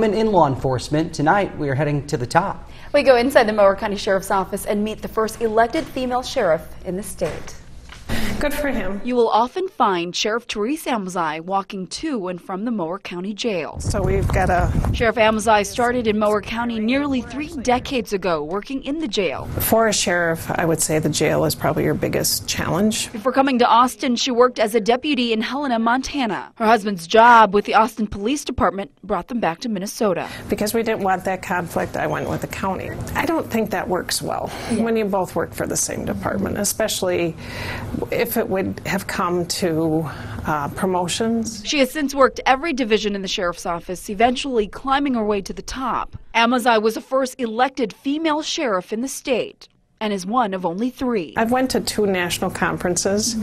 In law enforcement, tonight we are heading to the top. We go inside the Mower County Sheriff's Office and meet the first elected female sheriff in the state. Good for him. You will often find Sheriff Terese Amazi walking to and from the Mower County Jail. So we've got Sheriff Amazi started in Mower County nearly 3 decades ago, working in the jail. For a sheriff, I would say the jail is probably your biggest challenge. Before coming to Austin, she worked as a deputy in Helena, Montana. Her husband's job with the Austin Police Department brought them back to Minnesota. Because we didn't want that conflict, I went with the county. I don't think that works well when you both work for the same department, especially if it would have come to promotions. She has since worked every division in the sheriff's office, eventually climbing her way to the top. Amazi was the first elected female sheriff in the state and is one of only 3. I've went to 2 national conferences,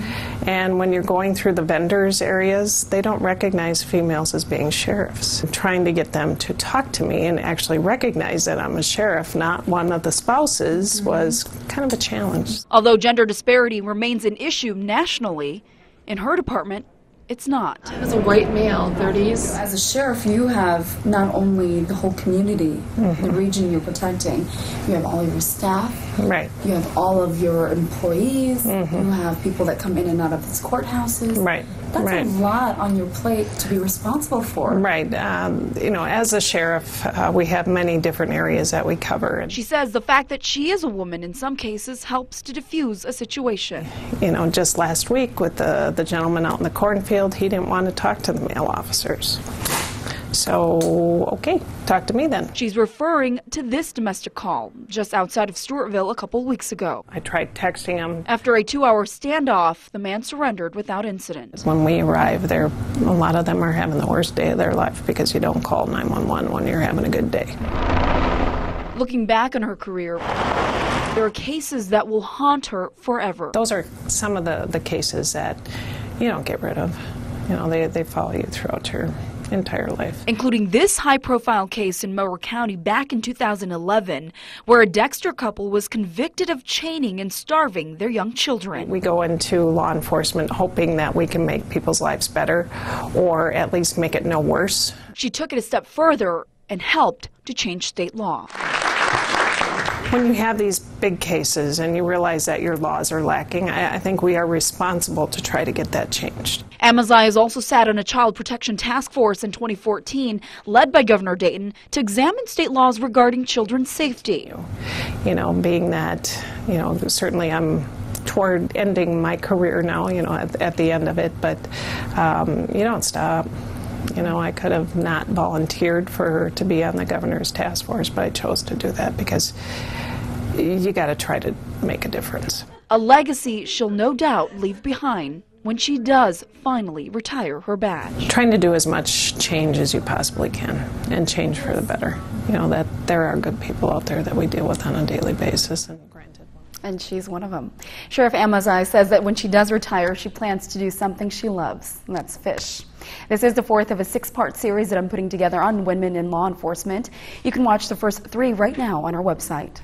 and when you're going through the vendors areas, they don't recognize females as being sheriffs. Trying to get them to talk to me and actually recognize that I'm a sheriff, not one of the spouses, was kind of a challenge. Although gender disparity remains an issue nationally, in her department, it's not. As a white male, 30s. As a sheriff, you have not only the whole community, the region you're protecting, you have all your staff, right? You have all of your employees, you have people that come in and out of these courthouses. Right. That's right. a lot on your plate to be responsible for. Right. You know, as a sheriff, we have many different areas that we cover. She says the fact that she is a woman in some cases helps to diffuse a situation. You know, just last week with the gentleman out in the cornfield, he didn't want to talk to the male officers. So, okay, talk to me then. She's referring to this domestic call just outside of Stewartville a couple weeks ago. I tried texting him. After a 2-hour standoff, the man surrendered without incident. When we arrive there, a lot of them are having the worst day of their life because you don't call 911 when you're having a good day. Looking back on her career, there are cases that will haunt her forever. Those are some of the cases that you don't get rid of. You know, they follow you throughout your entire life. Including this high-profile case in Mower County back in 2011, where a Dexter couple was convicted of chaining and starving their young children. We go into law enforcement hoping that we can make people's lives better, or at least make it no worse. She took it a step further and helped to change state law. When you have these big cases and you realize that your laws are lacking, I think we are responsible to try to get that changed. Amazi has also sat on a child protection task force in 2014, led by Governor Dayton, to examine state laws regarding children's safety. You know, being that, you know, certainly I'm toward ending my career now, you know, at the end of it, but you don't stop. You know, I could have not volunteered to be on the governor's task force, but I chose to do that because you got to try to make a difference. A legacy she'll no doubt leave behind when she does finally retire her badge. Trying to do as much change as you possibly can and change for the better. You know, that there are good people out there that we deal with on a daily basis. And she's one of them. Sheriff Amazi says that when she does retire, she plans to do something she loves, and that's fish. This is the 4th of a 6-part series that I'm putting together on women in law enforcement. You can watch the first 3 right now on our website.